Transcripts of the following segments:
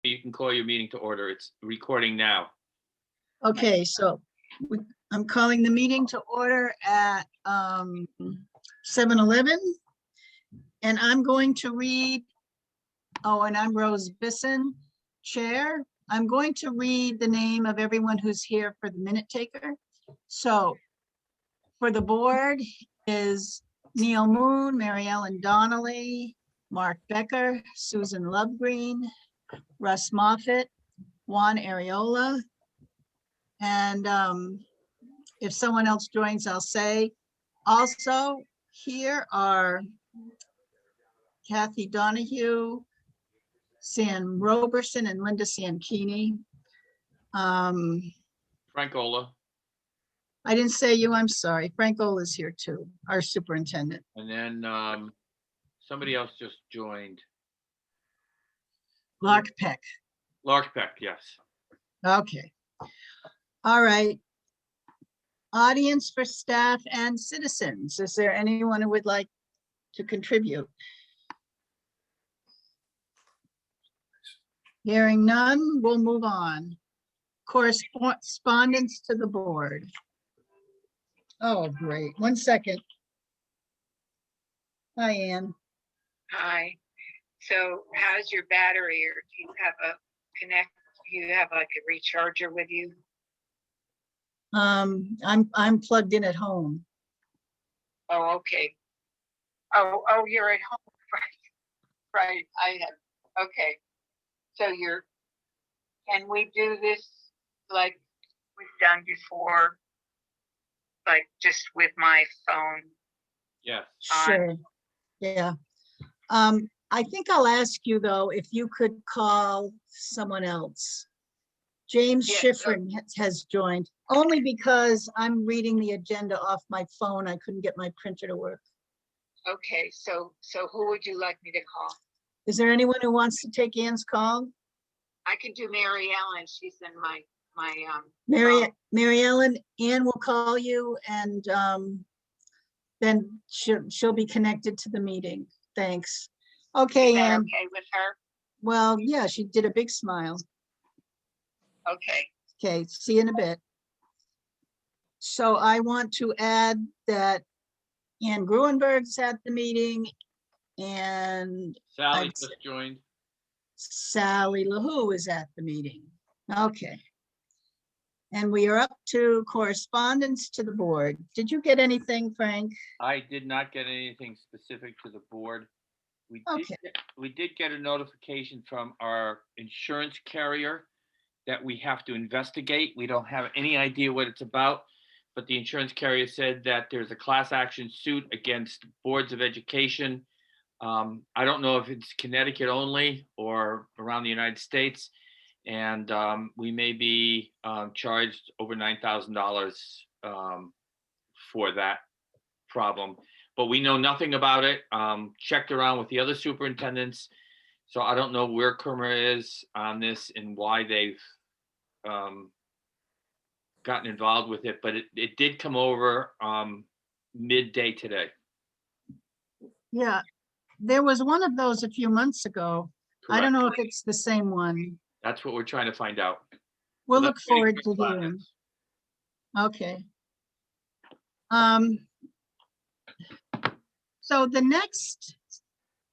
you can call your meeting to order. It's recording now. Okay, so I'm calling the meeting to order at 7:11. And I'm going to read, and I'm Rose Bisson, Chair. I'm going to read the name of everyone who's here for the minute taker. So for the board is Neil Moon, Mary Ellen Donnelly, Mark Becker, Susan Lovegreen, Russ Moffett, Juan Ariola. And if someone else joins, I'll say. Also here are Kathy Donahue, Sam Roberson, and Linda Sankini. Frank Ola. I didn't say you, I'm sorry. Frank Ola is here too, our superintendent. And then somebody else just joined. Lark Peck. Lark Peck, yes. Okay. All right. Audience for staff and citizens. Is there anyone who would like to contribute? Hearing none, we'll move on. Correspondence to the board. Oh, great. 1 second. Hi, Ann. Hi. So how's your battery, or do you have do you have like a recharger with you? I'm plugged in at home. Oh, okay. Oh, you're at home, right? Right, I have, okay. So can we do this like we've done before? Like just with my phone? Yes. Sure. Yeah. I think I'll ask you though, if you could call someone else. James Schifrin has joined, only because I'm reading the agenda off my phone. I couldn't get my printer to work. Okay, so who would you like me to call? Is there anyone who wants to take Ann's call? I can do Mary Ellen. She's in my Mary Ellen, Ann will call you, and then she'll be connected to the meeting. Thanks. Okay, Ann. Okay with her? Well, yeah, she did a big smile. Okay. Okay, see you in a bit. So I want to add that Ann Gruenberg's at the meeting, and Sally just joined. Sally LaHoo is at the meeting. Okay. And we are up to correspondence to the board. Did you get anything, Frank? I did not get anything specific to the board. We did get a notification from our insurance carrier that we have to investigate. We don't have any idea what it's about, but the insurance carrier said that there's a class action suit against boards of education. I don't know if it's Connecticut only or around the United States. And we may be charged over $9,000 for that problem. But we know nothing about it. Checked around with the other superintendents. So I don't know where Kerma is on this and why they've gotten involved with it. But it did come over midday today. Yeah, there was one of those a few months ago. Correct. I don't know if it's the same one. That's what we're trying to find out. We'll look forward to hearing. Okay. So the next,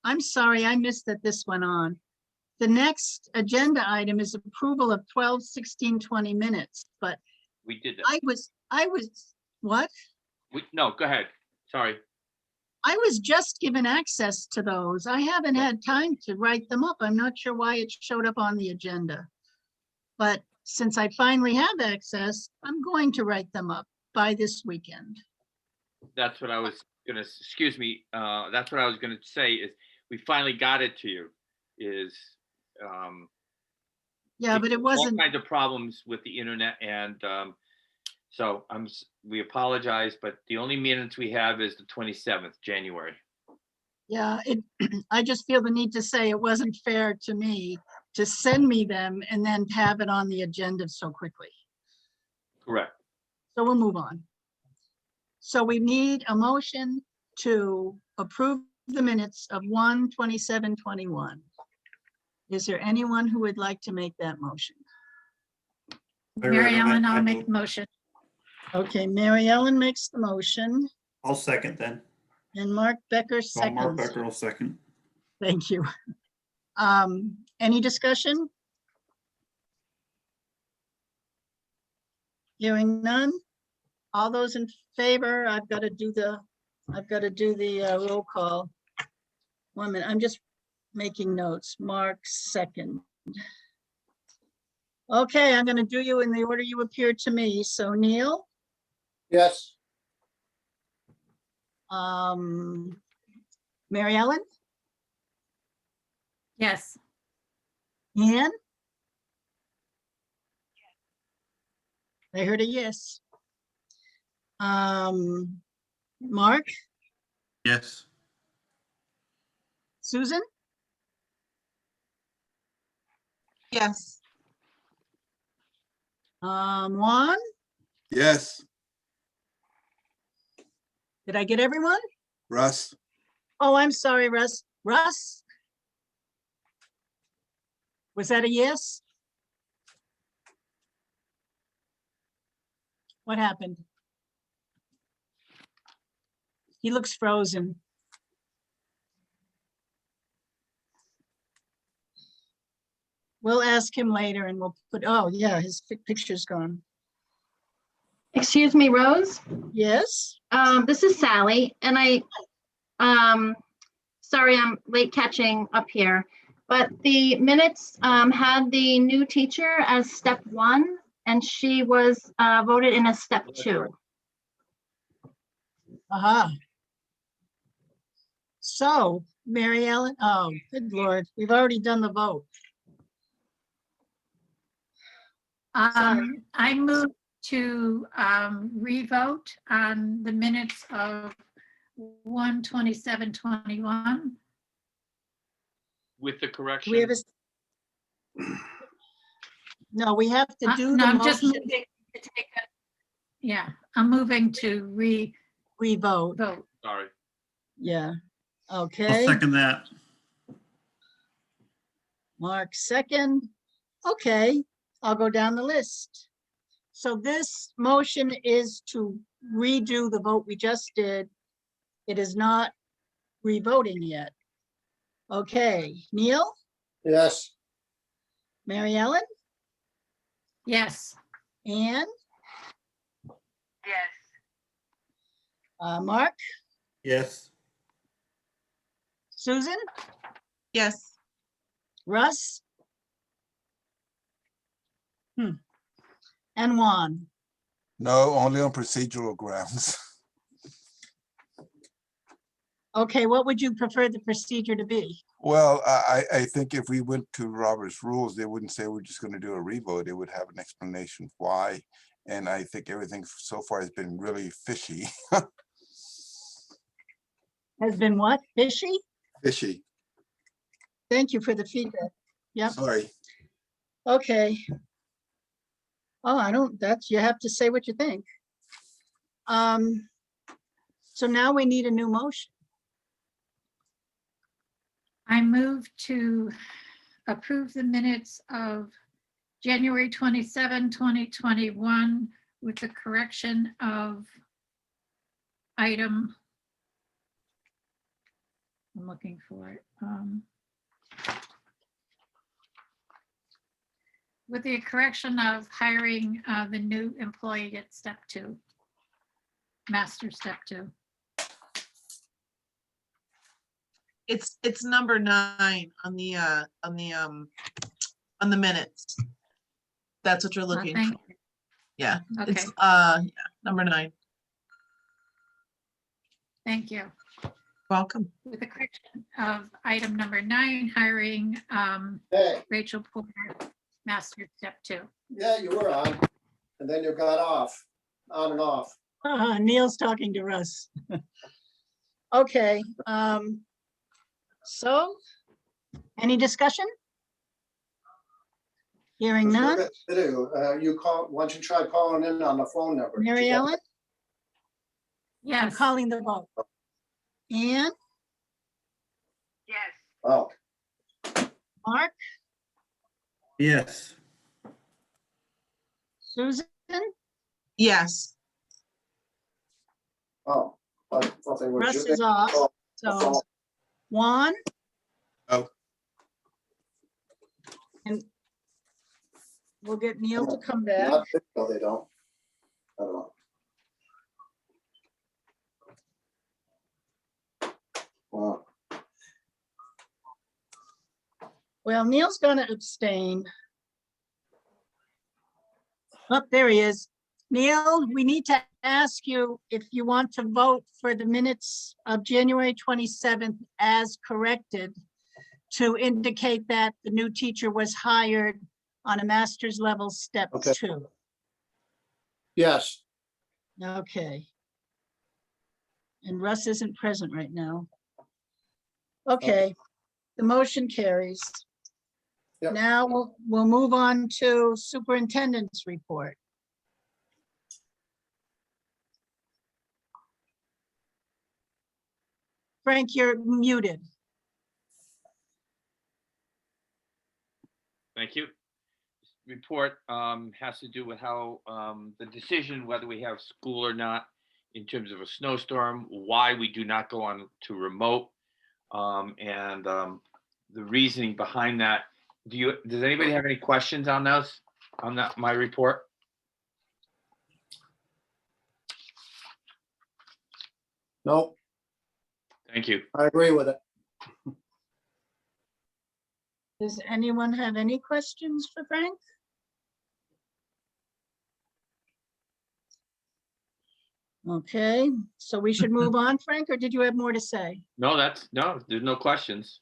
I'm sorry, I missed that this went on. The next agenda item is approval of 12/16/20 minutes, but we did that. I was, what? No, go ahead. Sorry. I was just given access to those. I haven't had time to write them up. I'm not sure why it showed up on the agenda. But since I finally have access, I'm going to write them up by this weekend. That's what I was gonna, excuse me, that's what I was gonna say is we finally got it to you, is yeah, but it wasn't all kinds of problems with the internet, and so we apologize, but the only minutes we have is the 27th January. Yeah, I just feel the need to say it wasn't fair to me to send me them and then have it on the agenda so quickly. Correct. So we'll move on. So we need a motion to approve the minutes of 1/27/21. Is there anyone who would like to make that motion? Mary Ellen, I'll make the motion. Okay, Mary Ellen makes the motion I'll second then. and Mark Becker So Mark seconds. Becker will second. Thank you. Any discussion? Hearing none. All those in favor, I've got to do the roll call. 1 minute, I'm just making notes. Mark second. Okay, I'm going to do you in the order you appeared to me. So Neil, Yes. Mary Ellen, Yes. Ann? I heard a yes. Mark, Yes. Susan, Yes. Juan, Yes, did I get everyone? Russ, Oh, I'm sorry, Russ. Russ? Was that a yes? What happened? He looks frozen. We'll ask him later and we'll put, oh yeah, his picture's gone. Excuse me, Rose. Yes? This is Sally, and sorry, I'm late catching up here, but the minutes had the new teacher as step 1, and she was voted in as step 2. Aha. So, Mary Ellen, oh, good Lord, we've already done the vote. I move to revote on the minutes of 1/27/21. With the Do we have correction. a? No, we have to do No, the I'm just motion, moving to take a, yeah, I'm moving to revote, revote. Sorry. yeah. I'll Okay, second that. Mark second. Okay, I'll go down the list. So this motion is to redo the vote we just did. It is not revoting yet. Okay, Neil, Yes. Mary Ellen, Yes. Ann, Yes. Mark, Yes. Susan, Yes. Russ? And Juan. no, only on procedural grounds. Okay, what would you prefer the procedure to be? Well, I think if we went to Robert's rules, they wouldn't say we're just going to do a revote. They would have an explanation why. And I think everything so far has been really fishy. Has been what? Fishy? Fishy, Thank you for the feedback. Yep, sorry. okay. Oh, I don't, that's, you have to say what you think. So now we need a new motion. I move to approve the minutes of January 27, 2021 with the correction of item. I'm looking for it. With the correction of hiring the new employee at step 2, master step 2. It's number 9 on the minutes. That's what you're looking Thank for. Yeah, Okay, it's yeah, number 9. thank you. Welcome. With the correction of item number 9, hiring Hey, Rachel Porter, master step 2. yeah, you were on, and then you got off, on and off. Neil's talking to Russ. Okay, so, any discussion? Hearing none. You call, why don't you try calling in on the phone number? Mary Ellen, I'm Yes. calling the vote. Ann, Yes. Oh, Mark, Yes. Susan, Yes. Oh, I thought they were. Russ ju- is off, Oh, so Juan? Oh. And we'll get Neil to come back. Not, no, they don't. I don't know. Wow. Well, Neil's gonna abstain. Oh, there he is. Neil, we need to ask you if you want to vote for the minutes of January 27th as corrected to indicate that the new teacher was hired on a master's level step Okay. 2. Yes, Okay. And Russ isn't present right now. Okay, the motion carries. Yep. Now we'll move on to superintendent's report. Frank, you're muted. Thank you. Report has to do with how the decision whether we have school or not in terms of a snowstorm, why we do not go on to remote, and the reasoning behind that. Does anybody have any questions on those, on that, my report? nope, Thank you. I agree with it. Does anyone have any questions for Frank? Okay, so we should move on, Frank, or did you have more to say? No, there's no questions.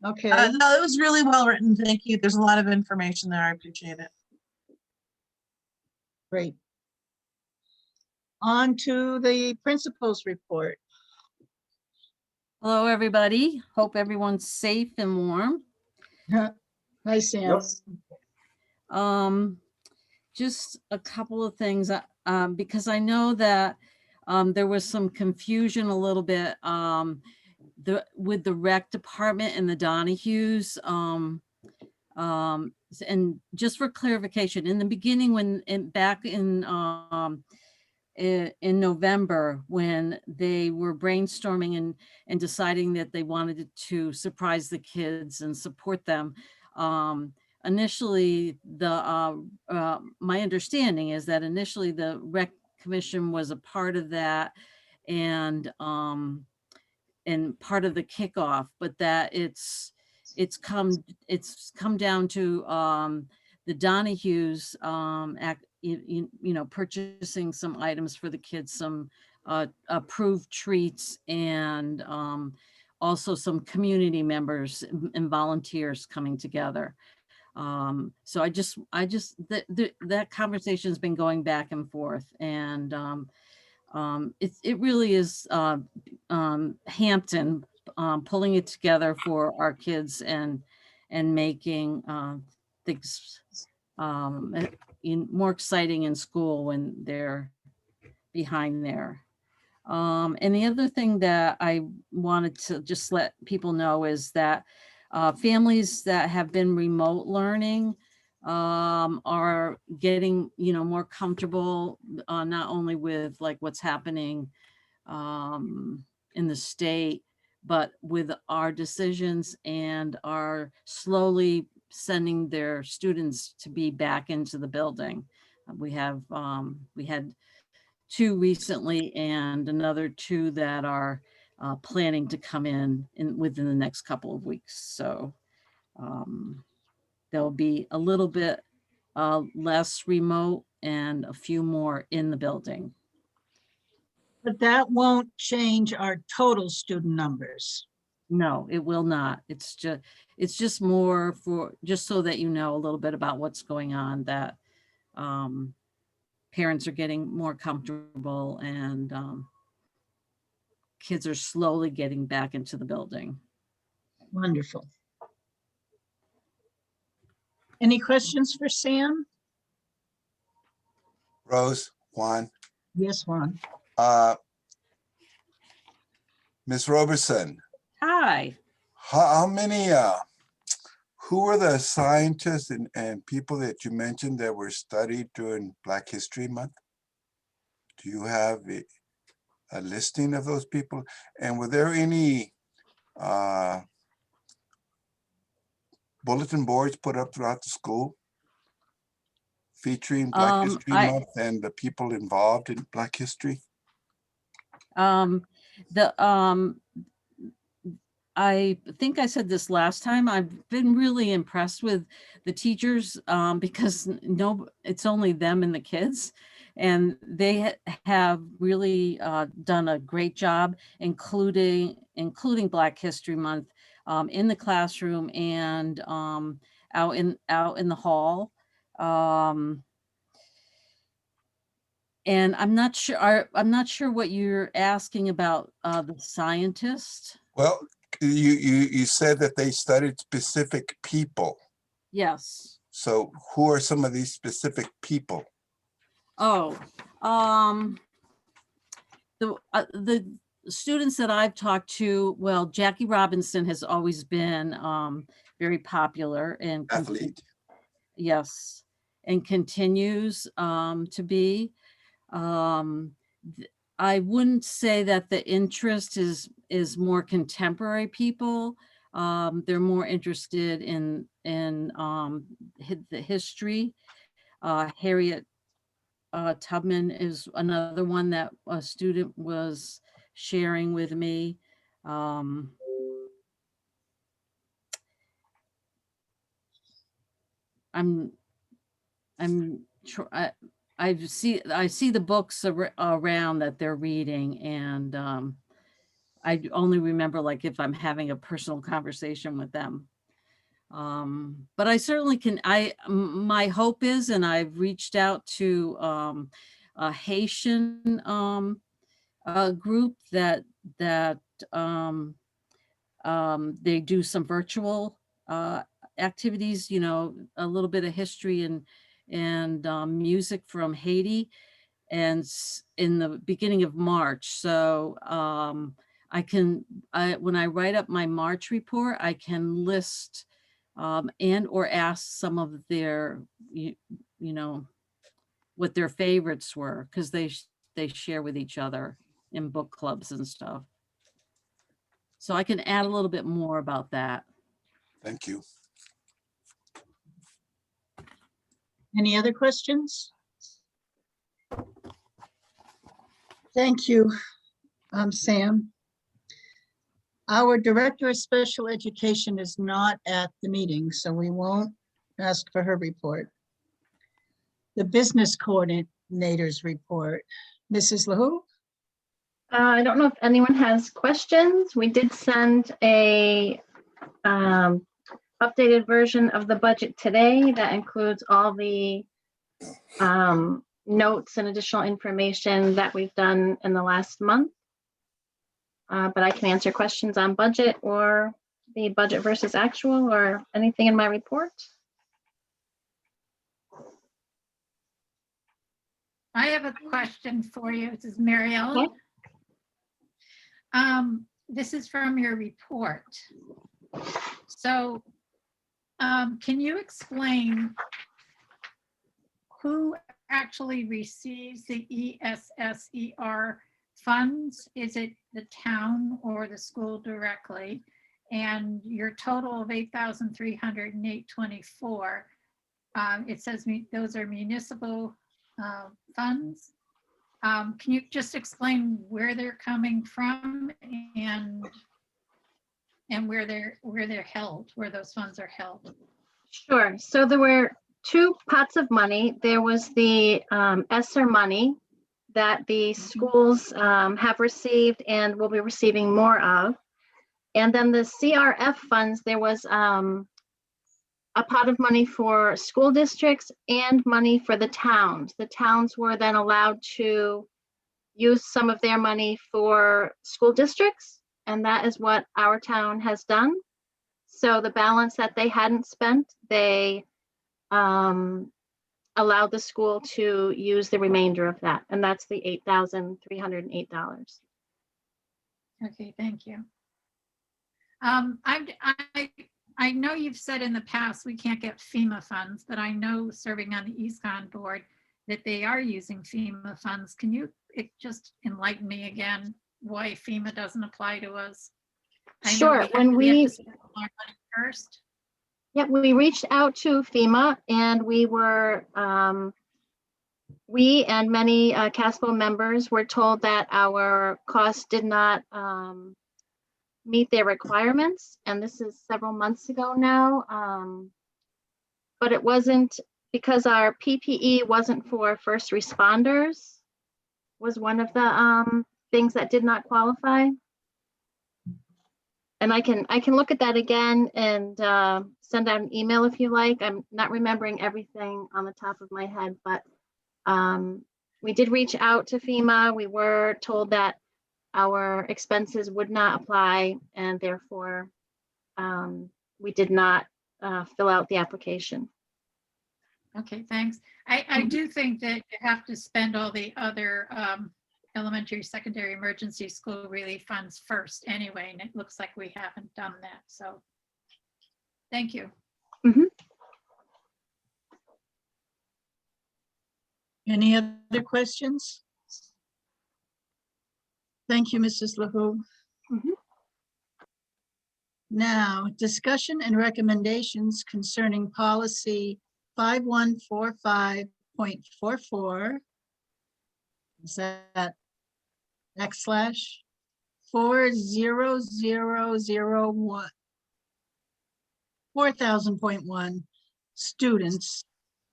Okay, No, it was really well written. Thank you. There's a lot of information there. I appreciate it. great. On to the principal's report. Hello, everybody. Hope everyone's safe and warm. Hi, Sam. Yep. Just a couple of things, because I know that there was some confusion a little bit with the rec department and the Donahues. And just for clarification, in the beginning, back in November, when they were brainstorming and deciding that they wanted to surprise the kids and support them, initially my understanding is that initially the rec commission was a part of that and part of the kickoff, but that it's come down to the Donahues purchasing some items for the kids, some approved treats, and also some community members and volunteers coming together. So that conversation has been going back and forth, and it really is Hampton pulling it together for our kids and making things more exciting in school when they're behind there. And the other thing that I wanted to just let people know is that families that have been remote learning are getting, more comfortable, not only with like what's happening in the state, but with our decisions, and are slowly sending their students to be back into the building. We had 2 recently and another 2 that are planning to come in within the next couple of weeks. So there'll be a little bit less remote and a few more in the building. But that won't change our total student numbers. No, it will not. It's just more for, just so that you know a little bit about what's going on, that parents are getting more comfortable, and kids are slowly getting back into the building. Wonderful. Any questions for Sam? Rose, Juan, Yes, Juan. Ms. Robertson, Hi. how many Who are the scientists and people that you mentioned that were studied during Black History Month? Do you have a listing of those people? And were there any bulletin boards put up throughout the school featuring Black History Month and the people involved in Black history? I think I said this last time. I've been really impressed with the teachers because it's only them and the kids, and they have really done a great job, including Black History Month in the classroom and out in the hall. And I'm not sure what you're asking about the scientist. Well, you said that they studied specific people. Yes. So who are some of these specific people? Oh, the students that I've talked to, well, Jackie Robinson has always been very popular and Athlete. Yes, and continues to be. I wouldn't say that the interest is more contemporary people. They're more interested in the history. Harriet Tubman is another one that a student was sharing with me. I see the books around that they're reading, and I only remember like if I'm having a personal conversation with them. But I certainly can. My hope is, and I've reached out to a Haitian group that they do some virtual activities, a little bit of history and music from Haiti, and in the beginning of March. So when I write up my March report, I can list and or ask some of their, what their favorites were, because they share with each other in book clubs and stuff. So I can add a little bit more about that. Thank you. Any other questions? Thank you, Sam. Our Director of Special Education is not at the meeting, so we won't ask for her report. The Business Coordinator's report. Mrs. LaHoo? I don't know if anyone has questions. We did send a updated version of the budget today that includes all the notes and additional information that we've done in the last month. But I can answer questions on budget or the budget versus actual or anything in my report. I have a question for you. This is Mary Ellen. Okay. This is from your report. So can you explain who actually receives the ESSER funds? Is it the town or the school directly? And your total of $8,308.24, it says those are municipal funds. Can you just explain where they're coming from and where they're held, where those funds are held? Sure. So there were two pots of money. There was the ESSER money that the schools have received and will be receiving more of. And then the CRF funds, there was a pot of money for school districts and money for the towns. The towns were then allowed to use some of their money for school districts, and that is what our town has done. So the balance that they hadn't spent, they allowed the school to use the remainder of that, and that's the $8,308. Okay, thank you. I I know you've said in the past, we can't get FEMA funds, but I know serving on the ESCON board that they are using FEMA funds. Can you just enlighten me again why FEMA doesn't apply to us? I know Sure, when have we, to spend our money first. yeah, we reached out to FEMA and we were, we and many CASPO members were told that our costs did not meet their requirements. And this is several months ago now. But it wasn't because our PPE wasn't for first responders was one of the things that did not qualify. And I can look at that again and send out an email if you like. I'm not remembering everything on the top of my head, but we did reach out to FEMA. We were told that our expenses would not apply and therefore we did not fill out the application. Okay, thanks. I do think that you have to spend all the other elementary, secondary emergency school relief funds first anyway, and it looks like we haven't done that. So thank you. Any other questions? Thank you, Mrs. LaHoo. Now, discussion and recommendations concerning policy 5145.44. Is that /40001 4000.1 students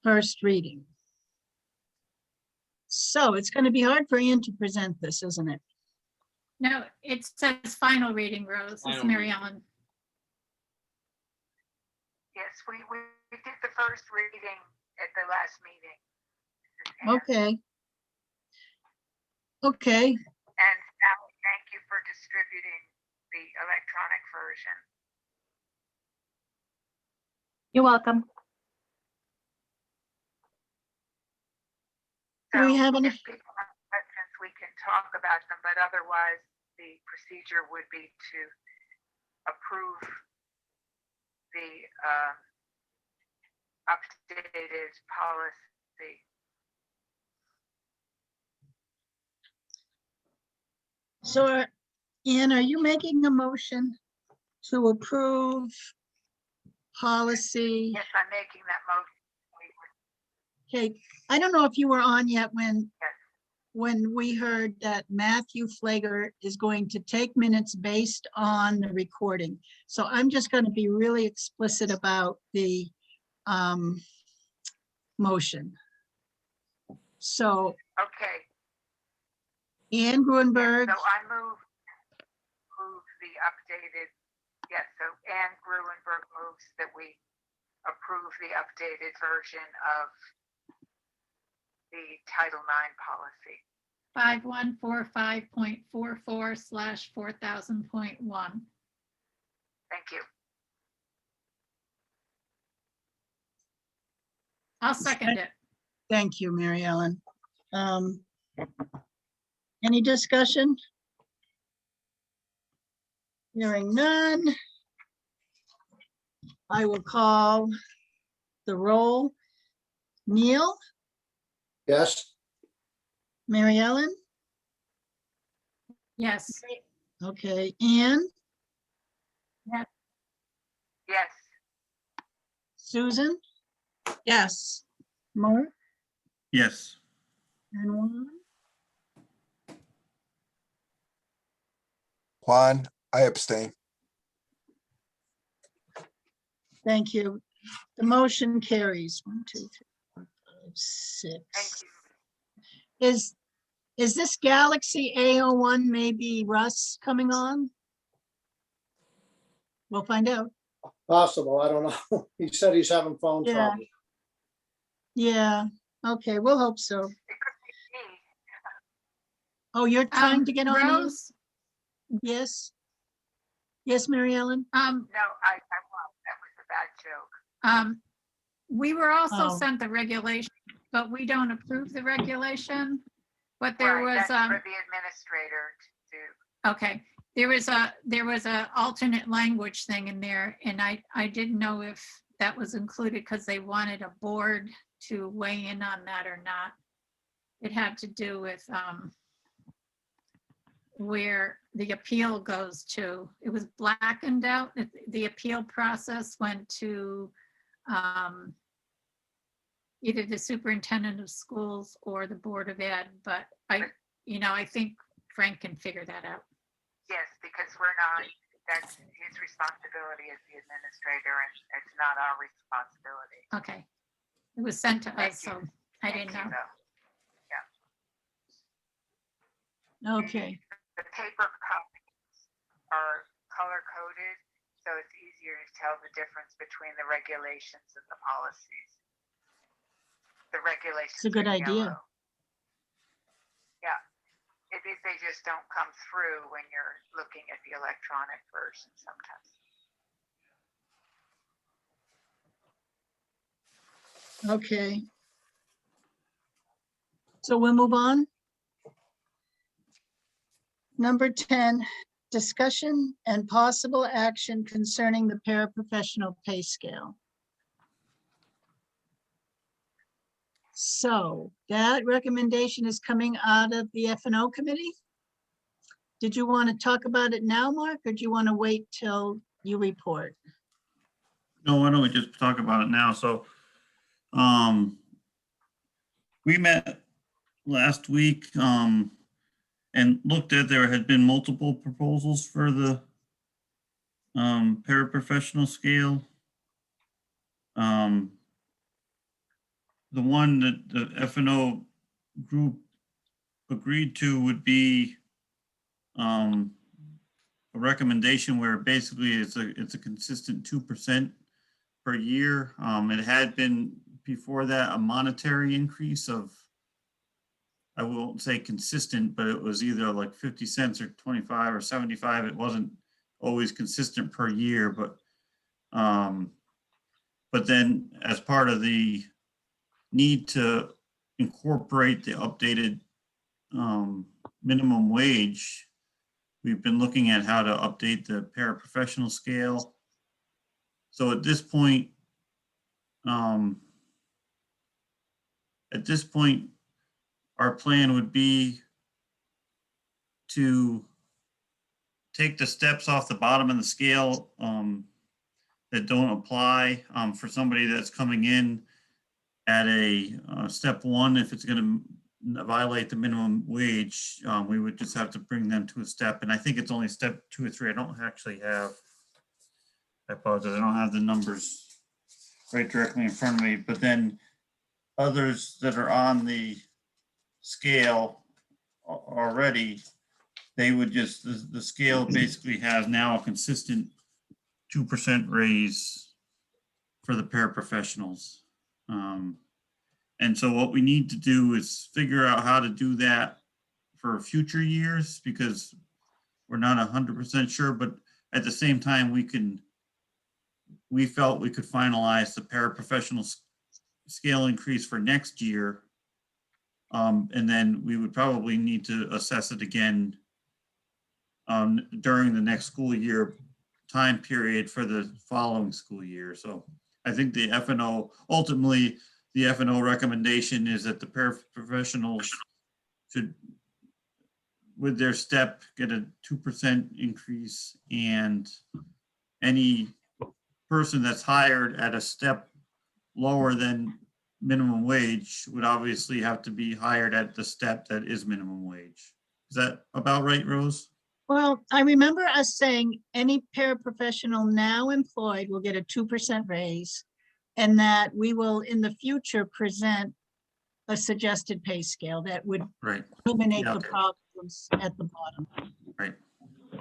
first reading. So it's going to be hard for Ian to present this, isn't it? No, it says final reading, Rose. It's Final Mary reading. Ellen. Yes, we did the first reading at the last meeting. Okay. Okay, And Sally, thank you for distributing the electronic version. You're welcome. Do we have any- If people have questions, we can talk about them, but otherwise the procedure would be to approve the updated policy. so Ian, are you making a motion to approve policy? Yes, I'm making that motion. Okay, I don't know if you were on yet when Yes. we heard that Matthew Flager is going to take minutes based on the recording. So I'm just going to be really explicit about the motion. So Okay, Ian Grunberg, so I move the updated, yes, so Ann Gruenberg moves that we approve the updated version of the Title IX policy. 5145.44/4000.1. Thank you. I'll second it. thank you, Mary Ellen. Any discussion? Hearing none. I will call the roll. Neil, Yes, Mary Ellen, Yes. okay, Anne, Yes, Susan, Yes. Mark, Yes. and Juan. Juan, I abstain. Thank you. The motion carries. 1, 2, 3, 4, 5, 6. thank you. Is this Galaxy A01 maybe Russ coming on? We'll find out. possible. I don't know. He said he's having phone Yeah. trouble. Yeah, okay, we'll hope so. It could be me. Oh, you're trying to get on? Ian? Rose, Yes. Yes, Mary Ellen? No, I won't. That was a bad joke. we were also Oh. sent the regulation, but we don't approve the regulation. But there Right, was, that's for the administrator to do. okay, There was a alternate language thing in there, and I didn't know if that was included because they wanted a board to weigh in on that or not. It had to do with where the appeal goes to. It was blackened out. The appeal process went to either the superintendent of schools or the Board of Ed, but I think Frank can figure that out. Yes, because that's his responsibility as the administrator, and it's not our responsibility. Okay. It was sent to Thank us, you. so I didn't Thank you, know. though. Okay, The paper copies are color coded, so it's easier to tell the difference between the regulations and the policies. The regulations it's a good are idea. yellow. Yeah, they just don't come through when you're looking at the electronic version sometimes. Okay. So we'll move on. Number 10, discussion and possible action concerning the paraprofessional pay scale. So that recommendation is coming out of the F&O committee. Did you want to talk about it now, Mark, or do you want to wait till you report? No, why don't we just talk about it now? So, we met last week, and looked at, there had been multiple proposals for the paraprofessional scale. The one that the F&O group agreed to would be a recommendation where basically it's a consistent 2% per year. It had been before that a monetary increase of, I won't say consistent, but it was either like 50 cents or 25 or 75. It wasn't always consistent per year, but then as part of the need to incorporate the updated minimum wage, we've been looking at how to update the paraprofessional scale. So at this point, our plan would be to take the steps off the bottom of the scale that don't apply for somebody that's coming in at a step one. If it's going to violate the minimum wage, we would just have to bring them to a step. And I think it's only step 2 or 3. I don't actually have, I apologize, I don't have the numbers right directly in front of me. But then others that are on the scale already, they would just, the scale basically has now a consistent 2% raise for the paraprofessionals. And so what we need to do is figure out how to do that for future years, because we're not 100% sure, but at the same time, we felt we could finalize the paraprofessional scale increase for next year. And then we would probably need to assess it again during the next school year time period for the following school year. So I think the F&O, ultimately, the F&O recommendation is that the paraprofessionals should, with their step, get a 2% increase, and any person that's hired at a step lower than minimum wage would obviously have to be hired at the step that is minimum wage. Is that about right, Rose? Well, I remember us saying any paraprofessional now employed will get a 2% raise, and that we will in the future present a suggested pay scale that would Right. eliminate Yeah, the okay. problems at the bottom. Right.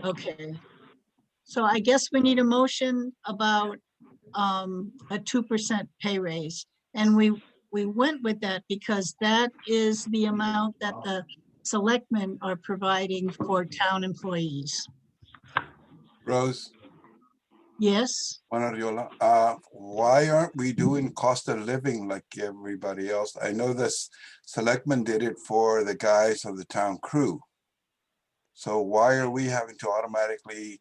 Okay. So I guess we need a motion about a 2% pay raise. And we went with that because that is the amount that the selectmen are providing for town employees. Rose, Yes, Ariola, why aren't we doing cost of living like everybody else? I know this selectmen did it for the guys of the town crew. So why are we having to automatically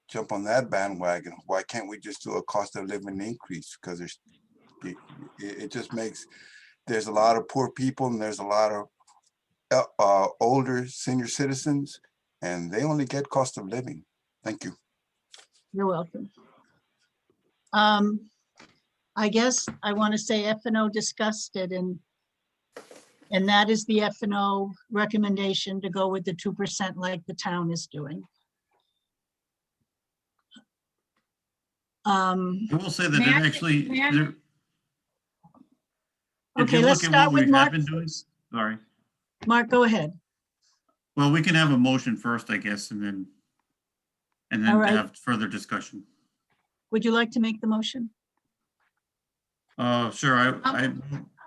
jump on that bandwagon? Why can't we just do a cost of living increase? Because it just makes, there's a lot of poor people and there's a lot of older senior citizens, and they only get cost of living. Thank you. You're welcome. I guess I want to say F&O discussed it, and that is the F&O recommendation to go with the 2% like the town is doing. I will say that May it I- actually, may I- there- if Okay, you let's look at start what with we have Mark. been doing, sorry. Mark, go ahead. Well, we can have a motion first, I guess, and then All right. have further discussion. Would you like to make the motion? Sure, I oh,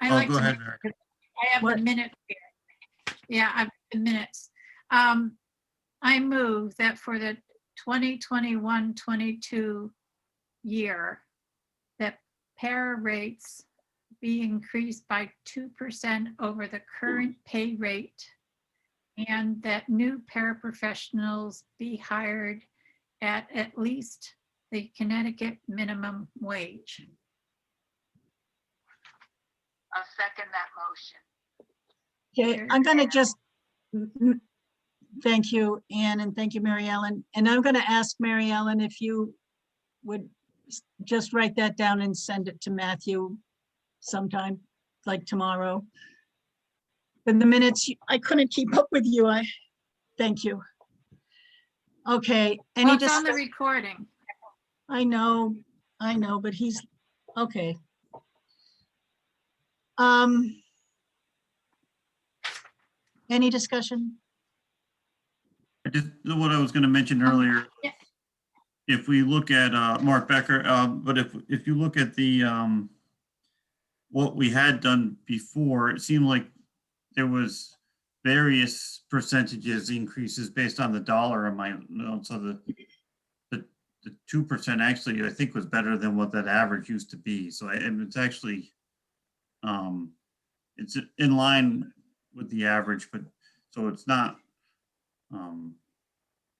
like go to ahead, make- Mary. I have the What? minute here. Yeah, I've the minutes. I move that for the 2021-22 year, that para rates be increased by 2% over the current pay rate, and that new paraprofessionals be hired at least the Connecticut minimum wage. I'll second that motion. Okay, I'm gonna just, thank you, Ann, and thank you, Mary Ellen. And I'm gonna ask Mary Ellen if you would just write that down and send it to Matthew sometime, like tomorrow. In the minutes, I couldn't keep up with you. Thank you. Okay, Well, any it's on the discuss- recording. I know, but he's, okay. Any discussion? What I was going to mention earlier, yeah. if we look at Mark Becker, but if you look at the what we had done before, it seemed like there was various percentages increases based on the dollar amount. So the 2% actually, I think, was better than what that average used to be. So it's actually it's in line with the average, but so it's not.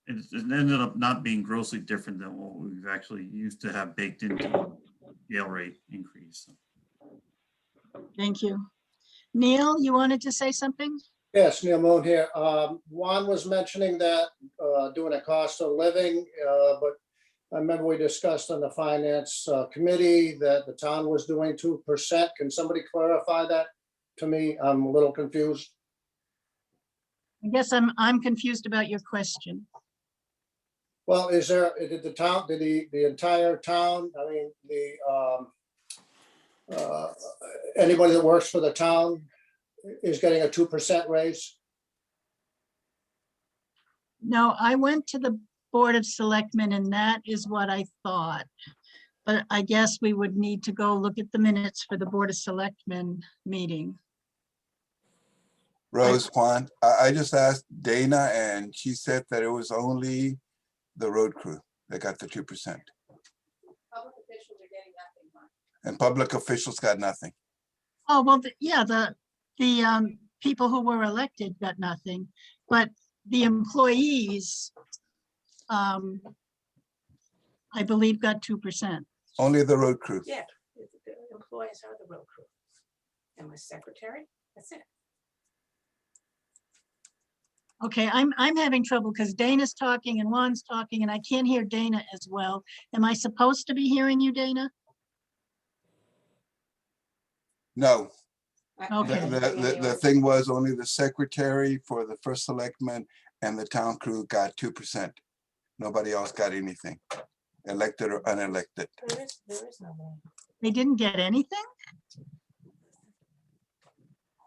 It ended up not being grossly different than what we've actually used to have baked into the scale rate increase. Thank you. Neil, you wanted to say something? Yes, Neil Moon here. Juan was mentioning that doing a cost of living, but I remember we discussed on the finance committee that the town was doing 2%. Can somebody clarify that to me? I'm a little confused. I guess I'm confused about your question. Well, is there, did the town, did the entire town, I mean, anybody that works for the town is getting a 2% raise? No, I went to the Board of Selectmen and that is what I thought. But I guess we would need to go look at the minutes for the Board of Selectmen meeting. Rose, Juan, I just asked Dana and she said that it was only the road crew that got the 2%. Public officials are getting nothing, Mark. And public officials got nothing. Oh, well, yeah, the people who were elected got nothing, but the employees, I believe, got 2%. Only the road crew. Yeah, the employees are the road crew. And my secretary, that's it. Okay, I'm having trouble because Dana's talking and Juan's talking and I can't hear Dana as well. Am I supposed to be hearing you, Dana? No, Okay. the thing was only the secretary for the first selectman and the town crew got 2%. Nobody else got anything, elected or unelected. There is no way. They didn't get anything?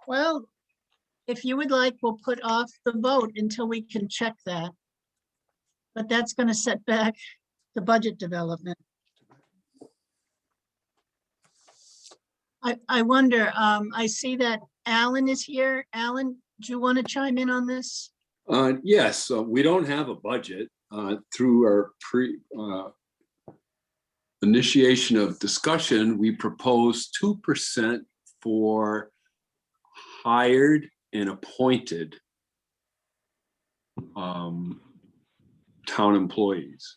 Well, if you would like, we'll put off the vote until we can check that. But that's going to set back the budget development. I wonder, I see that Alan is here. Alan, do you want to chime in on this? Yes, we don't have a budget through our initiation of discussion. We proposed 2% for hired and appointed town employees,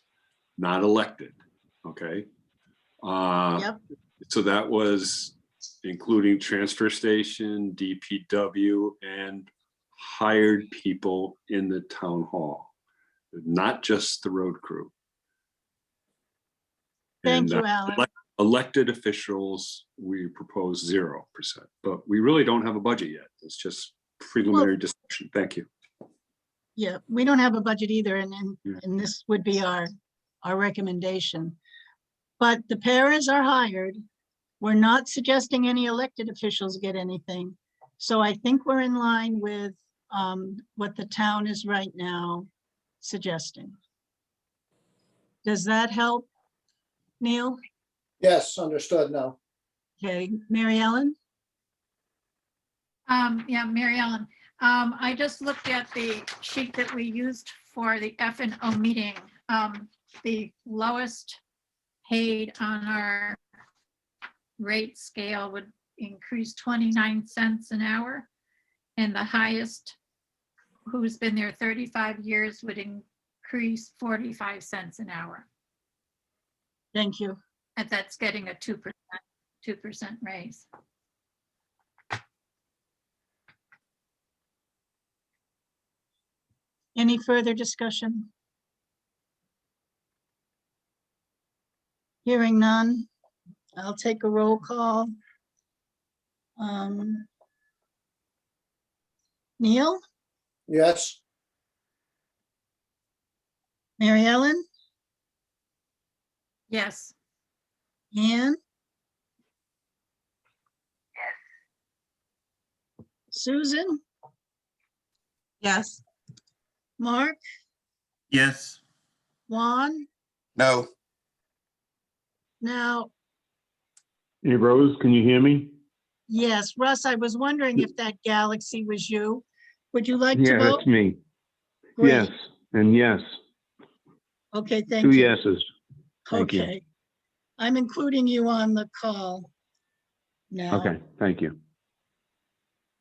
not elected, okay? Yep. So that was including transfer station, DPW, and hired people in the town hall, not just the road crew. Thank And, you, Alan. elected officials, we propose 0%, but we really don't have a budget yet. It's just preliminary discussion. Thank you. Yeah, we don't have a budget either, and Yeah. this would be our recommendation. But the paras are hired. We're not suggesting any elected officials get anything. So I think we're in line with what the town is right now suggesting. Does that help, Neil? Yes, understood now. Okay, Mary Ellen? Yeah, Mary Ellen, I just looked at the sheet that we used for the F and O meeting. The lowest paid on our rate scale would increase 29 cents an hour. And the highest, who's been there 35 years, would increase 45 cents an hour. Thank you. And that's getting a 2% raise. Any further discussion? Hearing none, I'll take a roll call. Neil, Yes, Mary Ellen, Yes. Ann? Susan, Yes. Mark, Yes. Juan? No, Now, Hey, Rose, can you hear me? yes, Russ, I was wondering if that Galaxy was you. Would you like to Yeah, vote? that's me. Great. Yes, and yes, Okay, thank 2 you. yeses. Thank you. Okay. I'm including you on the call now. Okay, thank you.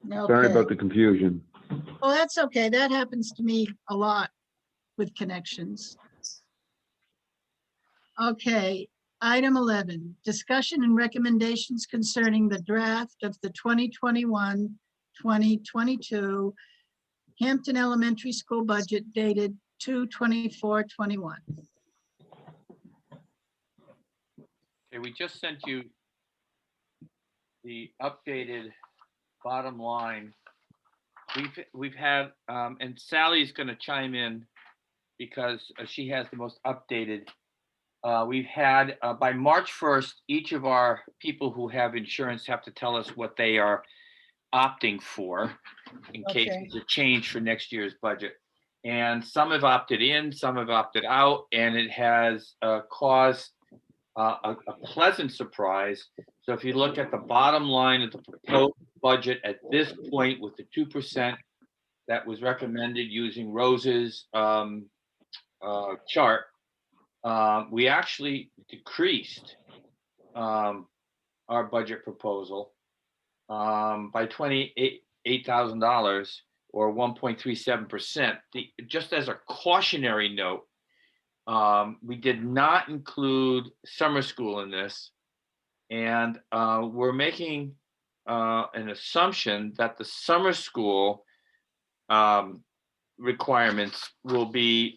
Sorry Okay. about the confusion. Oh, that's okay. That happens to me a lot with connections. Okay, item 11, discussion and recommendations concerning the draft of the 2021-2022 Hampton Elementary School budget dated 2/24/21. Okay, we just sent you the updated bottom line. We've had, and Sally's gonna chime in because she has the most updated. We've had, by March 1st, each of our people who have insurance have to tell us what they are opting for in case Okay. there's a change for next year's budget. And some have opted in, some have opted out, and it has caused a pleasant surprise. So if you look at the bottom line of the proposed budget at this point with the 2% that was recommended using Rose's chart, we actually decreased our budget proposal by $28,000 or 1.37%. Just as a cautionary note, we did not include summer school in this, and we're making an assumption that the summer school requirements will be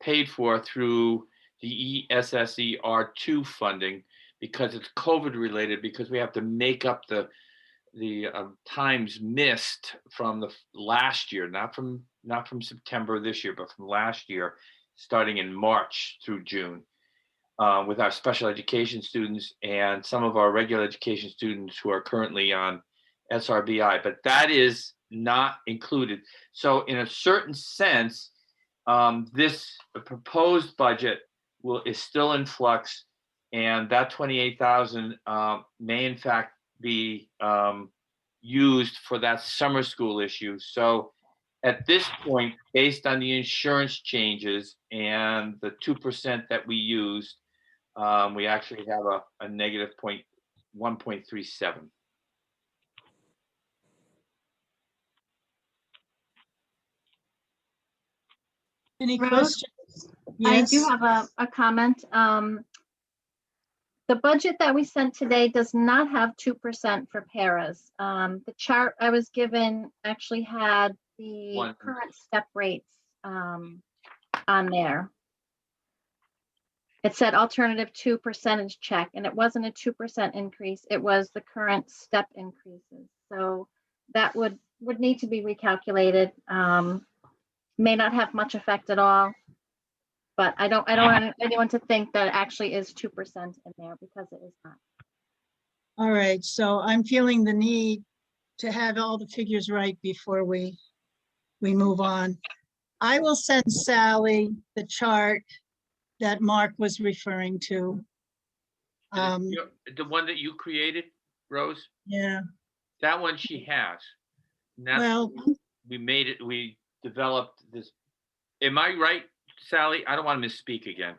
paid for through the ESSER2 funding because it's COVID related, because we have to make up the times missed from the last year, not from September this year, but from last year, starting in March through June, with our special education students and some of our regular education students who are currently on SRBI, but that is not included. So in a certain sense, this proposed budget is still in flux, and that 28,000 may in fact be used for that summer school issue. So at this point, based on the insurance changes and the 2% that we used, we actually have a negative 1.37. Any Rose? questions? I Yes. do have a comment. The budget that we sent today does not have 2% for paras. The chart I was given actually had the current step rates on there. It said alternative 2 percentage check, and it wasn't a 2% increase. It was the current step increases. So that would need to be recalculated. May not have much effect at all. But I don't want anyone to think that it actually is 2% in there, because it is not. All right, so I'm feeling the need to have all the figures right before we move on. I will send Sally the chart that Mark was referring to. The one that you created, Rose, Yeah, that one she has. And that's well, we made it, we developed this. Am I right, Sally? I don't want to misspeak again.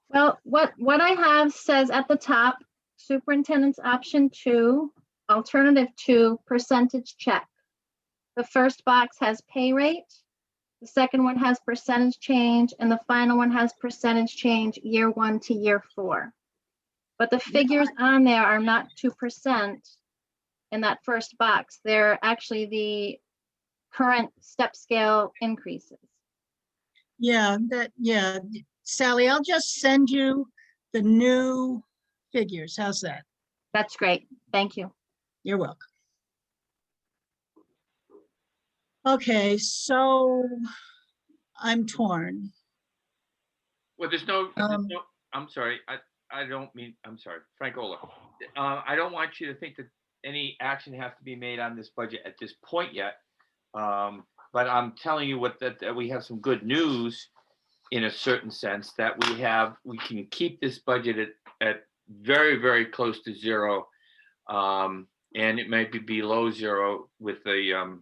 Well, what I have says at the top, superintendent's option 2, alternative 2, percentage check. The first box has pay rate. The second one has percentage change, and the final one has percentage change year 1 to year 4. But the figures on there are not 2% in that first box. They're actually the current step scale increases. yeah, Sally, I'll just send you the new figures. How's that? That's great. Thank you. You're welcome. Okay, so I'm torn. Well, there's no, I'm sorry. I don't mean, I'm sorry, Francola. I don't want you to think that any action has to be made on this budget at this point yet. But I'm telling you that we have some good news in a certain sense, that we can keep this budget at very, very close to zero. And it might be below zero with the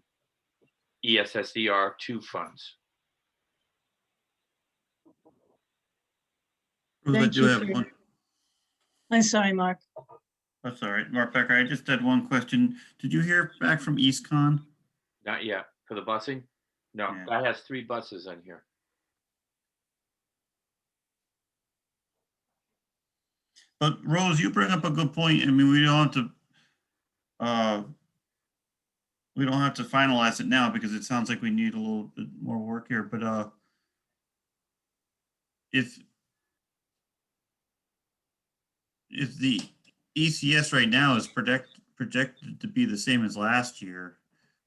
ESSER 2 funds. Rose, I Thank do you have for- one. I'm sorry, Mark. That's all right. Mark Becker, I just had one question. Did you hear back from EastCon? Not yet. For the busing? No, Yeah. that has 3 buses on here. But Rose, you bring up a good point. I mean, we don't have to finalize it now, because it sounds like we need a little bit more work here. But if the ECS right now is projected to be the same as last year,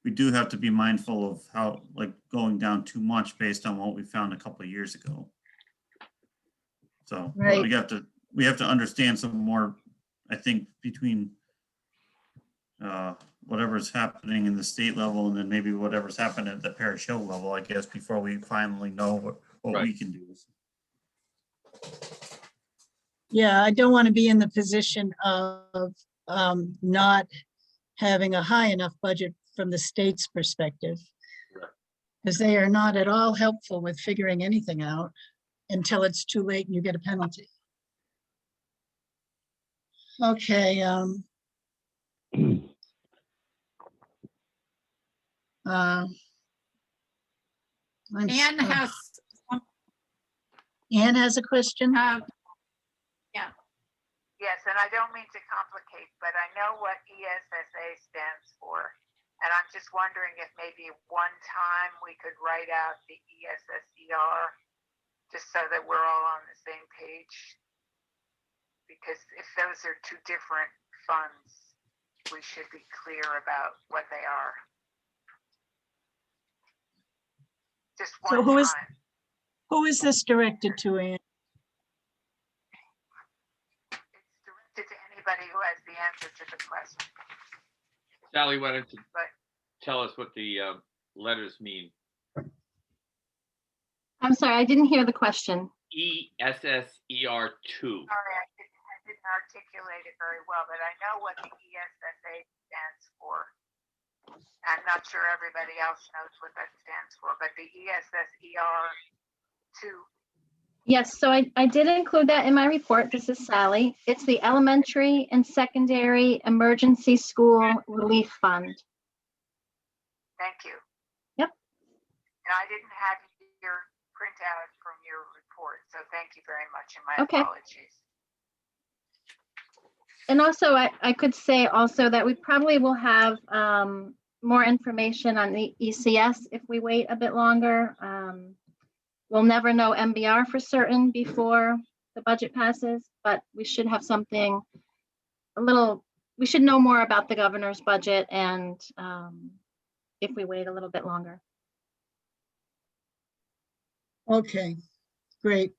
we do have to be mindful of how, like, going down too much based on what we found a couple of years ago. So Right. we have to understand some more, I think, between whatever's happening in the state level and then maybe whatever's happening at the parish hill level, I guess, before we finally know what Right. we can do. Yeah, I don't want to be in the position of not having a high enough budget from the state's perspective. Right. Because they are not at all helpful with figuring anything out until it's too late and you get a penalty. Okay. Anne has, Anne has a question. Yes, and I don't mean to complicate, but I know what ESSA stands for. And I'm just wondering if maybe one time we could write out the ESSER just so that we're all on the same page. Because if those are 2 different funds, we should be clear about what they are. Just one time. Who is this directed to, Anne? It's directed to anybody who has the answer to the question. Sally, why don't you But tell us what the letters mean? I'm sorry, I didn't hear the question. ESSER 2. sorry, I didn't articulate it very well, but I know what the ESSA stands for. I'm not sure everybody else knows what that stands for, but the ESSER 2. Yes, so I did include that in my report. This is Sally. It's the Elementary and Secondary Emergency School Relief Fund. Thank you. Yep. And I didn't have your out from your report. So thank you very much, and my Okay. apologies. And also, I could say also that we probably will have more information on the ECS if we wait a bit longer. We'll never know MBR for certain before the budget passes, but we should have something we should know more about the governor's budget and if we wait a little bit longer. Okay, great.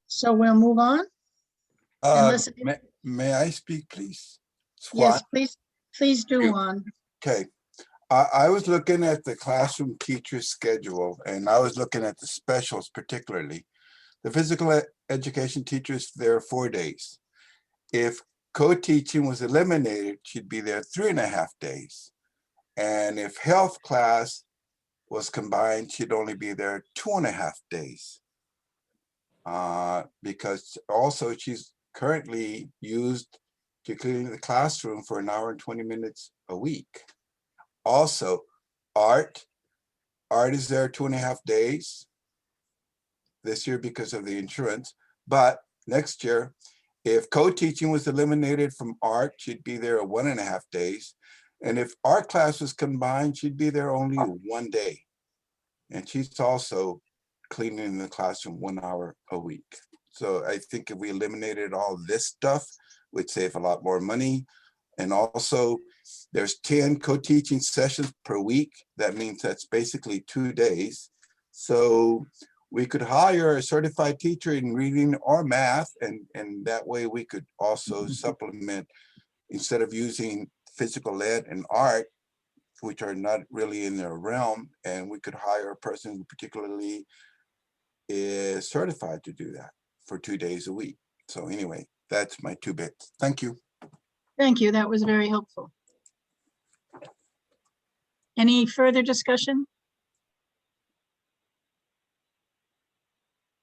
So we'll move on. Unless- May I speak, please? Yes, Squat. please do, You. Juan. Okay. I was looking at the classroom teacher schedule and I was looking at the specials particularly. The physical education teachers, there are 4 days. If co-teaching was eliminated, she'd be there 3.5 days. And if health class was combined, she'd only be there 2.5 days. Because also she's currently used to clean the classroom for 1 hour and 20 minutes a week. Also, art is there 2.5 days this year because of the insurance, but next year, if co-teaching was eliminated from art, she'd be there 1.5 days. And if art class was combined, she'd be there only 1 day. And she's also cleaning the classroom 1 hour a week. So I think if we eliminated all this stuff, we'd save a lot more money. And also there's 10 co-teaching sessions per week. That means that's basically 2 days. So we could hire a certified teacher in reading or math, and that way we could also supplement, instead of using physical ed and art, which are not really in their realm, and we could hire a person who particularly is certified to do that for 2 days a week. So anyway, that's my 2 bits. Thank you. Thank you. That was very helpful. Any further discussion?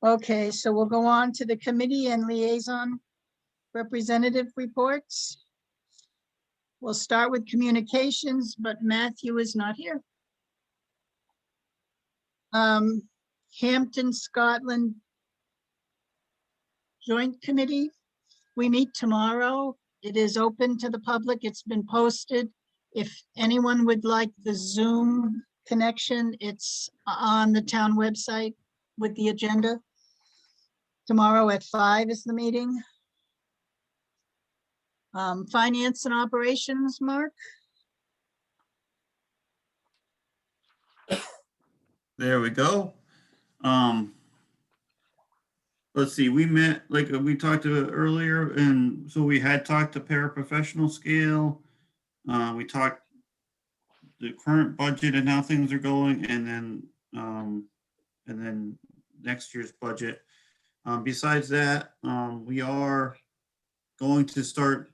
Okay, so we'll go on to the committee and liaison representative reports. We'll start with communications, but Matthew is not here. Hampton, Scotland Joint Committee. We meet tomorrow. It is open to the public. It's been posted. If anyone would like the Zoom connection, it's on the town website with the agenda. Tomorrow at 5 is the meeting. Finance and operations, Mark? There we go. Let's see, we met, like we talked about earlier, and so we had talked to paraprofessional scale. We talked the current budget and how things are going, and then next year's budget. Besides that, we are going to start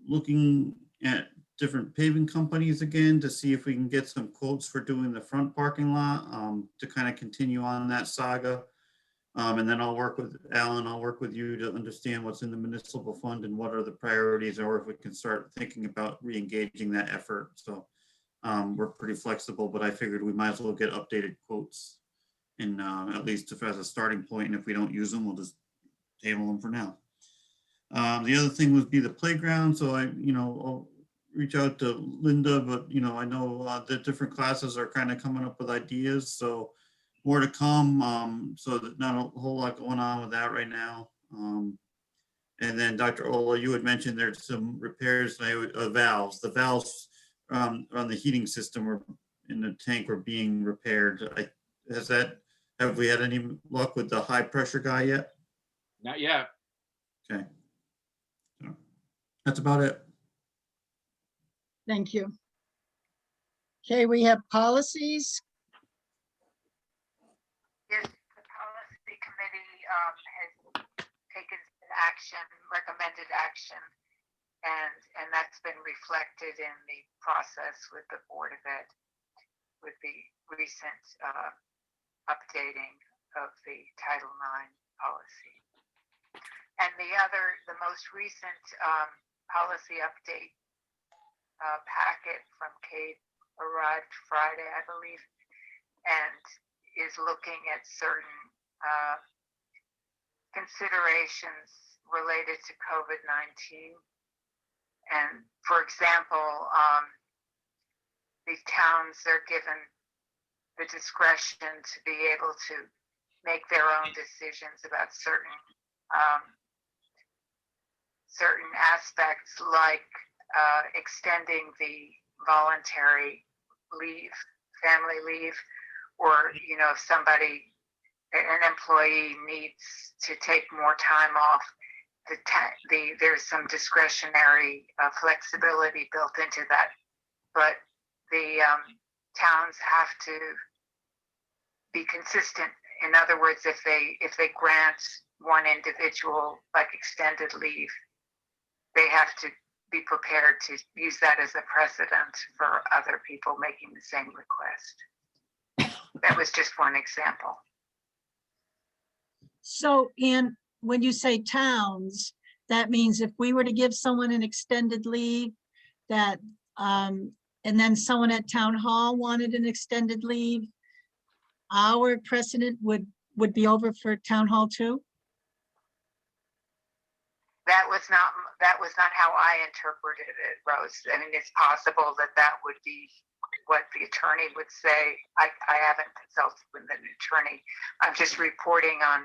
looking at different paving companies again to see if we can get some quotes for doing the front parking lot, to kind of continue on that saga. And then I'll work with Alan, I'll work with you to understand what's in the municipal fund and what are the priorities, or if we can start thinking about re-engaging that effort. So we're pretty flexible, but I figured we might as well get updated quotes and at least as a starting point. And if we don't use them, we'll just table them for now. The other thing would be the playground. So I'll reach out to Linda, but I know the different classes are kind of coming up with ideas. So more to come. So that not a whole lot going on with that right now. And then Dr. Ola, you had mentioned there's some repairs, valves. The valves on the heating system or in the tank are being repaired. Have we had any luck with the high pressure guy yet? Not yet. Okay. So that's about it. Thank you. Okay, we have policies. Yes, the policy committee has taken action, recommended action, and that's been reflected in the process with the Board of Ed, with the recent updating of the Title IX policy. And the most recent policy update packet from Kate arrived Friday, I believe, and is looking at certain considerations related to COVID-19. And for example, these towns are given the discretion to be able to make their own decisions about certain certain aspects, like extending the voluntary leave, family leave, or if somebody, an employee needs to take more time off, there's some discretionary flexibility built into that, but the towns have to be consistent. In other words, if they grant one individual like extended leave, they have to be prepared to use that as a precedent for other people making the same request. That was just one example. So, and when you say towns, that means if we were to give someone an extended leave, that, and then someone at town hall wanted an extended leave, our precedent would be over for town hall too? That was not how I interpreted it, Rose. I mean, it's possible that would be what the attorney would say. I haven't consulted with an attorney. I'm just reporting on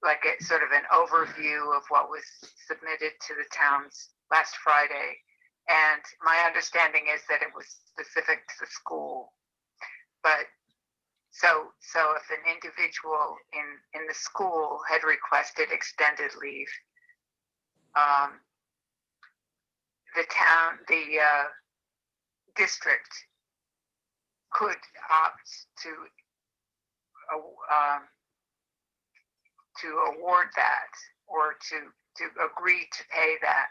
like a sort of an overview of what was submitted to the towns last Friday. And my understanding is that it was specific to the school. But so if an individual in the school had requested extended leave, the district could opt to award that, or to agree to pay that.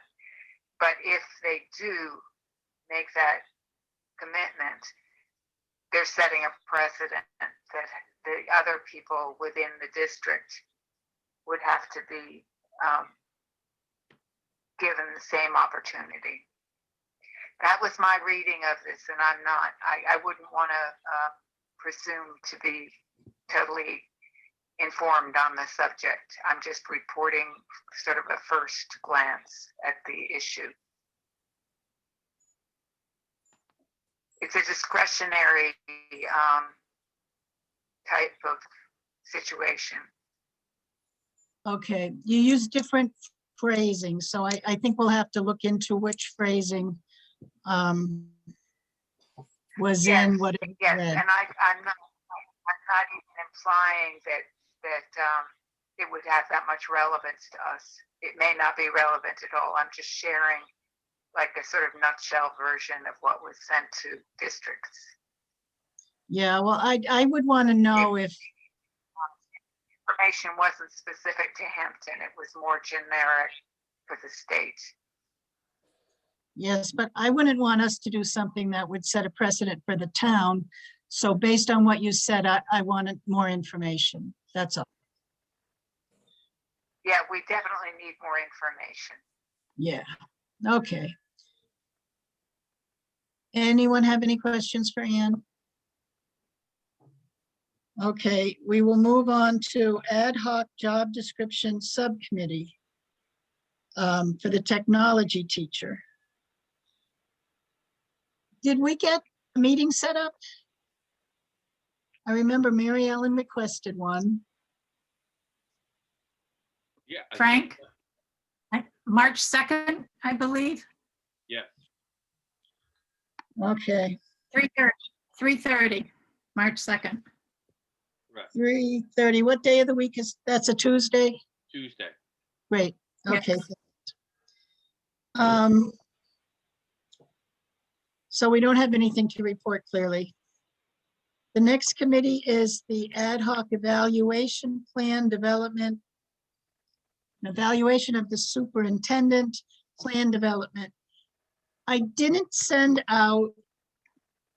But if they do make that commitment, they're setting a precedent that the other people within the district would have to be given the same opportunity. That was my reading of this, and I wouldn't want to presume to be totally informed on the subject. I'm just reporting sort of a first glance at the issue. It's a discretionary type of situation. Okay, you use different phrasing, so I think we'll have to look into which phrasing was in what it Yes, read. and I'm not even implying that it would have that much relevance to us. It may not be relevant at all. I'm just sharing like a sort of nutshell version of what was sent to districts. Yeah, well, I would want to know if information wasn't specific to Hampton, it was more generic for the state. yes, but I wouldn't want us to do something that would set a precedent for the town. So based on what you said, I wanted more information. That's all. Yeah, we definitely need more information. Yeah, okay. Anyone have any questions for Ann? Okay, we will move on to ad hoc job description subcommittee for the technology teacher. Did we get a meeting set up? I remember Mary Ellen requested one. Yeah. Frank? March 2nd, I believe, Yeah. Okay, 3:30, March 2nd. Right. 3:30. What day of the week is, that's a Tuesday? Tuesday. Great, okay. Yes. So we don't have anything to report clearly. The next committee is the ad hoc evaluation plan development. An evaluation of the superintendent plan development. I didn't send out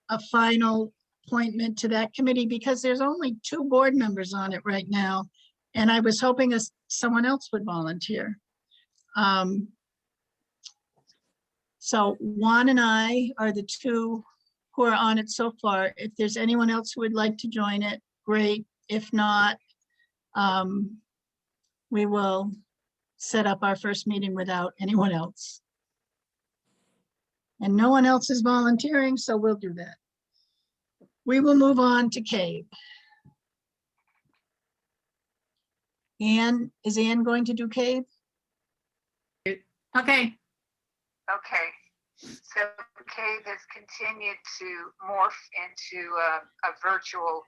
a final appointment to that committee because there's only 2 board members on it right now. And I was hoping someone else would volunteer. So Juan and I are the 2 who are on it so far. If there's anyone else who would like to join it, great. If not, we will set up our first meeting without anyone else. And no one else is volunteering, so we'll do that. We will move on to CAVE. Anne, is Anne going to do CAVE? Okay, Okay, so CAVE has continued to morph into a virtual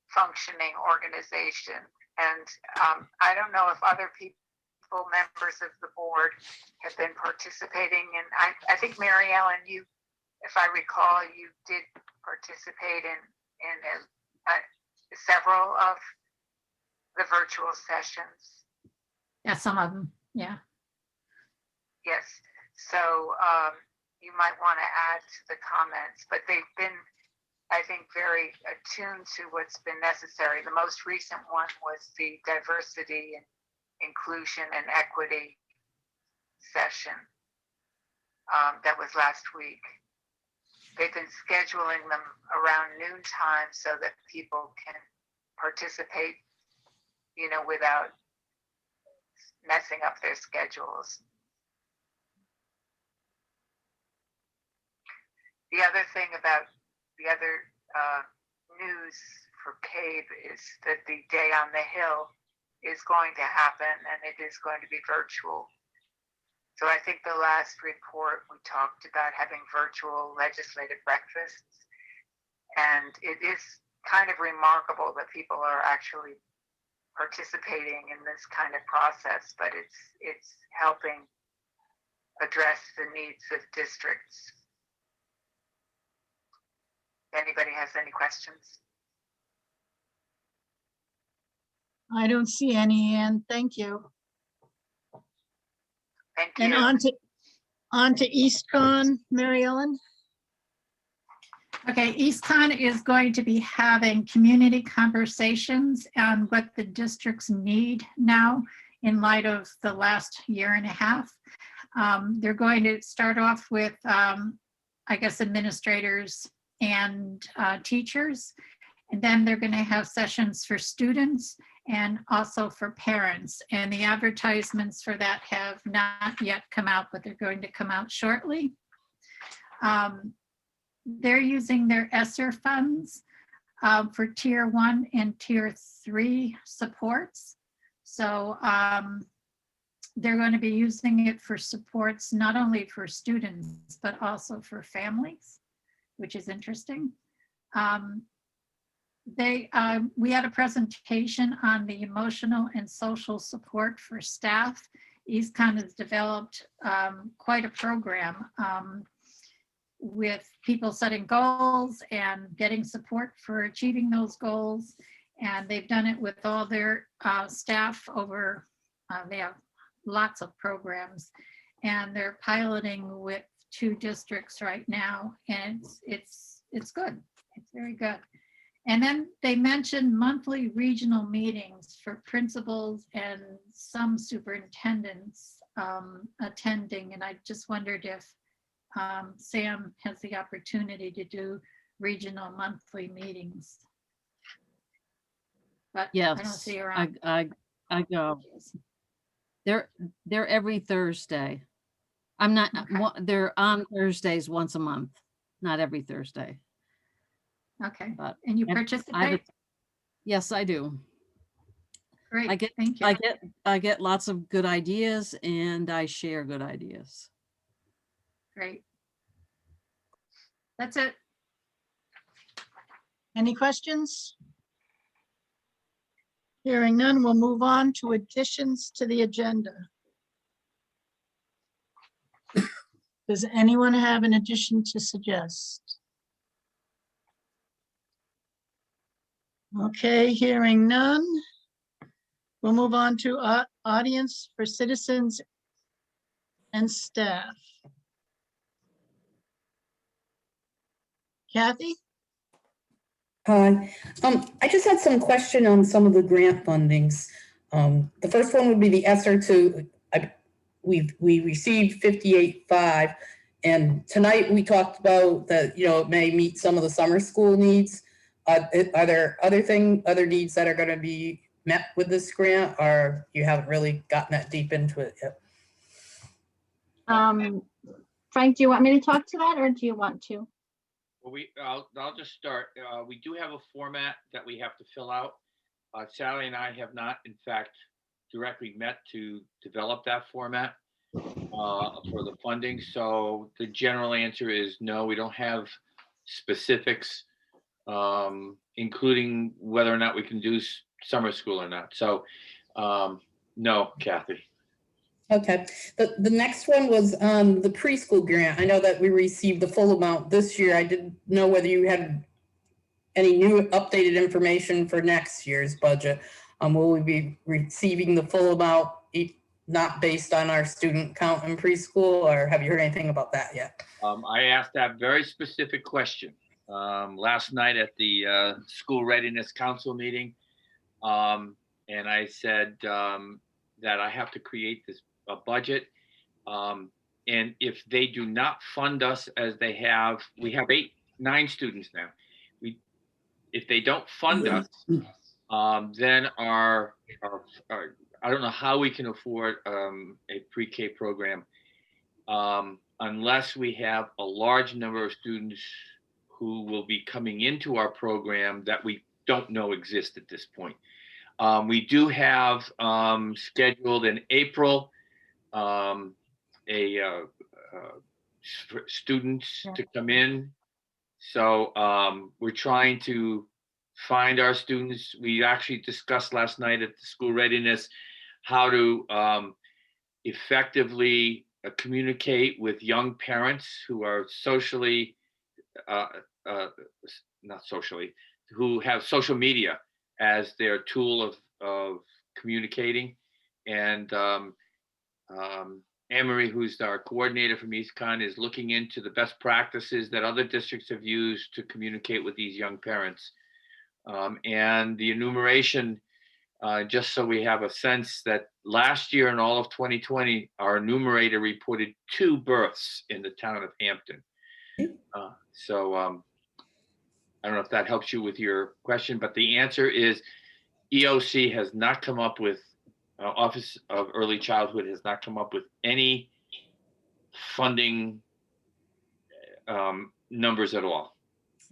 functioning organization. And I don't know if other people, members of the board, have been participating. And I think Mary Ellen, you, if I recall, you did participate in several of the virtual sessions. yeah, some of them, yeah. Yes, so you might want to add to the comments, but they've been, I think, very attuned to what's been necessary. The most recent one was the diversity and inclusion and equity session that was last week. They've been scheduling them around noon time so that people can participate, you know, without messing up their schedules. The other thing about the other news for CAVE is that the Day on the Hill is going to happen, and it is going to be virtual. So I think the last report we talked about having virtual legislative breakfasts, and it is kind of remarkable that people are actually participating in this kind of process, but it's helping address the needs of districts. Anybody has any questions? I don't see any, Anne. Thank you. Thank you. And on to EastCon, Mary Ellen. Okay, EastCon is going to be having community conversations on what the districts need now in light of the last year and a half. They're going to start off with, I guess, administrators and teachers, and then they're going to have sessions for students and also for parents. And the advertisements for that have not yet come out, but they're going to come out shortly. They're using their ESSER funds for tier 1 and tier 3 supports. So they're going to be using it for supports, not only for students, but also for families, which is interesting. We had a presentation on the emotional and social support for staff. EastCon has developed quite a program with people setting goals and getting support for achieving those goals. And they've done it with all their staff over, they have lots of programs, and they're piloting with 2 districts right now, and it's good. It's very good. And then they mentioned monthly regional meetings for principals and some superintendents attending. And I just wondered if Sam has the opportunity to do regional monthly meetings. But Yes, I don't see her on. I go. They're every Thursday. I'm not, Okay. they're on Thursdays once a month, not every Thursday. Okay, But and you I- participate? Yes, I do. Great, I thank you. I get lots of good ideas and I share good ideas. Great. That's it. Any questions? Hearing none, we'll move on to additions to the agenda. Does anyone have an addition to suggest? Okay, hearing none. We'll move on to audience for citizens and staff. Kathy? Hi, I just had some question on some of the grant fundings. The first one would be the ESSER we received 58.5, And tonight we talked about that, it may meet some of the summer school needs. Are there other needs that are going to be met with this grant, or you haven't really gotten that deep into it yet? Frank, do you want me to talk to that, or do you want to? Well, I'll just start. We do have a format that we have to fill out. Sally and I have not, in fact, directly met to develop that format for the funding. So the general answer is no, we don't have specifics, including whether or not we can do summer school or not. So no, Kathy. Okay. The next one was the preschool grant. I know that we received the full amount this year. I didn't know whether you had any new updated information for next year's budget. Will we be receiving the full amount, not based on our student count in preschool, or have you heard anything about that yet? I asked that very specific question last night at the School Readiness Council meeting. And I said that I have to create a budget. And if they do not fund us as they have, we have 9 students now. If they don't fund us, then our I don't know how we can afford a pre-K program unless we have a large number of students who will be coming into our program that we don't know exist at this point. We do have scheduled in April students to come in. So we're trying to find our students. We actually discussed last night at the School Readiness how to effectively communicate with young parents who are socially, not socially, who have social media as their tool of communicating. And Anne-Marie, who's our coordinator from EastCon, is looking into the best practices that other districts have used to communicate with these young parents. And the enumeration, just so we have a sense that last year in all of 2020, our enumerator reported 2 births in the town of Hampton. So I don't know if that helps you with your question, but the answer is EOC has not come up with, Office of Early Childhood has not come up with any funding numbers at all.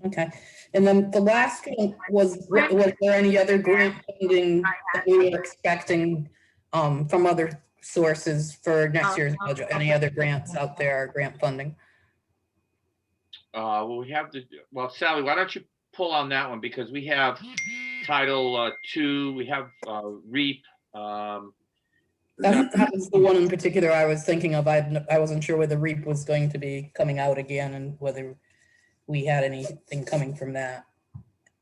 Okay. And then the last one was there any other grant funding that we were expecting from other sources for next year's budget? Any other grants out there, grant funding? Well, we have well, Sally, why don't you pull on that one, because we have Title II, we have REAP. That was the one in particular I was thinking of. I wasn't sure whether REAP was going to be coming out again and whether we had anything coming from that.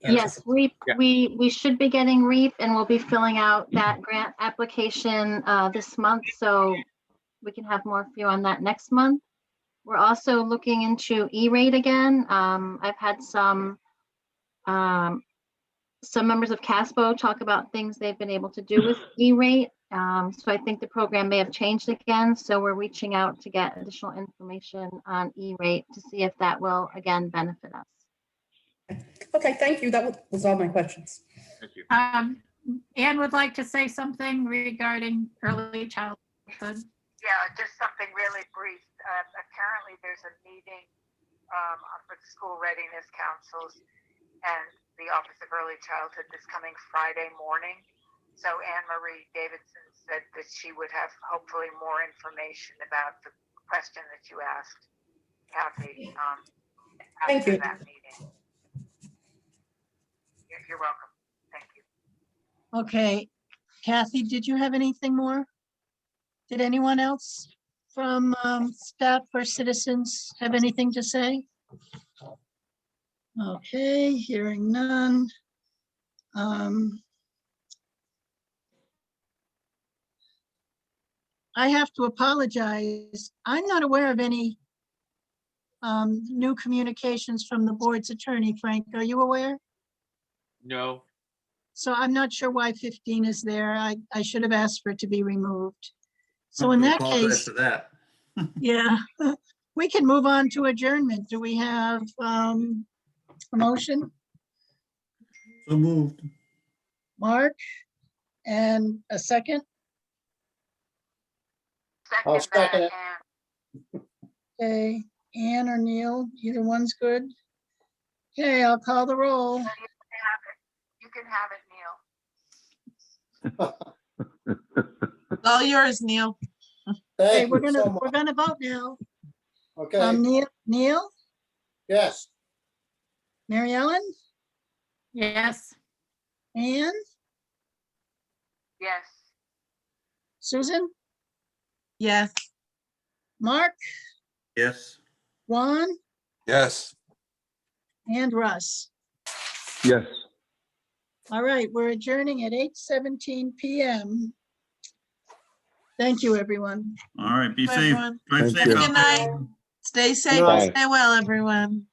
Yes, REAP. Yeah. We should be getting REAP, and we'll be filling out that grant application this month, so we can have more for you on that next month. We're also looking into E-rate again. I've had some members of CASPO talk about things they've been able to do with E-rate. So I think the program may have changed again. So we're reaching out to get additional information on E-rate to see if that will again benefit us. Okay, thank you. That was all my questions. Thank you. Anne would like to say something regarding early childhood. Yeah, just something really brief. Apparently there's a meeting for the School Readiness Councils and the Office of Early Childhood this coming Friday morning. So Anne-Marie Davidson said that she would have hopefully more information about the question that you asked, Kathy, after that meeting. You're welcome. Thank you. Okay, Kathy, did you have anything more? Did anyone else from staff or citizens have anything to say? Okay, hearing none. I have to apologize. I'm not aware of any new communications from the board's attorney. Frank, are you aware? No. So I'm not sure why 15 is there. I should have asked for it to be removed. So in that case, for that. yeah. we can move on to adjournment. Do we have a motion? So moved. Mark? And a second? I'll Second that, second it. Ann. Okay, Ann or Neil, either one's good. Okay, I'll call the roll. You can have it, Neil. It's all yours, Neil. Okay, Thank we're you so we're much. gonna vote now. Okay, Neil, yes. Mary Ellen, Yes. Ann, Yes. Susan, Yes. Mark, Yes. Juan, Yes. and Russ. Yes. All right, we're adjourning at 8:17 PM. Thank you, everyone. All right, be Bye, safe. everyone. Drive Thank safe you. out Good there. night. Stay safe, Bye. stay well, everyone.